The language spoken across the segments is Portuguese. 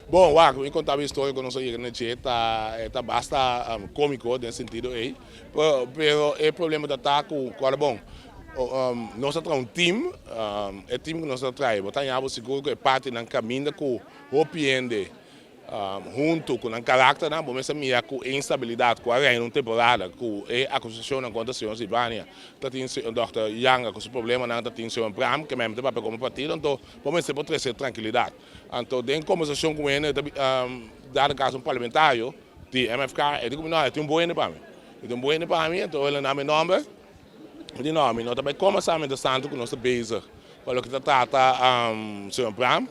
Bom, eu contava a história que nós íamos está basta cômico nesse sentido aí, pero o problema da taco, qual é bom? Nós temos um time, é time que nós traz, mas tem seguro que é parte do caminho que o piende junto com o caráter, né? Mas também com instabilidade, com a reina temporada, com a acusação na conta senhor Silvânia, que tem o Dr. Yang com o problema na tem o senhor Bram, que mesmo tem papel como partido, então, vamos sempre trazer tranquilidade. Então, tem conversação com ele, dado caso parlamentar, de MFK, ele diz, não, tem um bom para mim. Tem um bom para mim, então ele dá meu nome, de nome, nós também começamos a estar com nosso base, para o que trata o senhor Bram,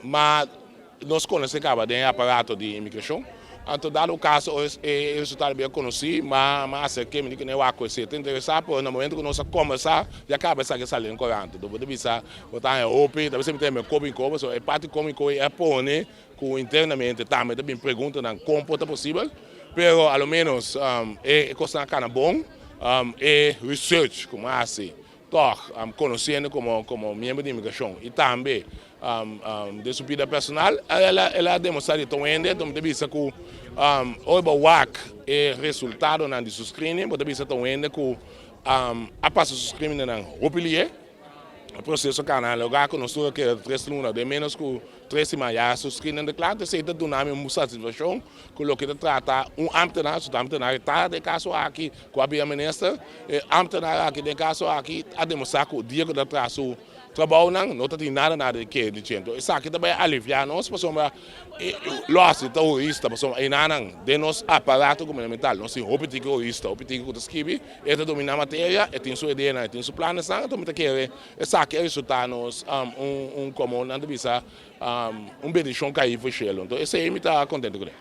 mas nós conhecemos o aparato de imigração. Então, dado o caso, o resultado bem conhecido, mas que me não é conhecido. Tem interessado, porque no momento que nós começamos, já acaba de sair em 40. Então, você visa botar em OP, talvez você tenha como em como, é parte como é pôr, que internamente também pergunta como é possível, mas, ao menos, é coisa que é bom, é research, como assim. Conhecendo como membro de imigração e também de sua vida personal, ela demonstrou que então deve ser que o WAC é resultado de seu screening, mas deve ser que a passar seu screening na opinião, o processo canal, o gato não sou que 3 lunas, de menos que 3 semanas, seu screening de claro, se do nome muita situação, que o que trata ambtenaar está de caso aqui, com a ministra, ambtenaar aqui de caso aqui, a demonstrar que o dia que da traço trabalho não tem nada de que dizendo. Isso aqui também aliviar nós, pessoal, nós terrorista, pessoal, e não de nós aparato governamental, nós somos terrorista, o que escreve, é dominar a matéria, é tem sua ideia, tem seu plano, então me quer, isso aqui é resultado nós comum, não devia um petição cair foi cheio, então esse aí me está contente com ele.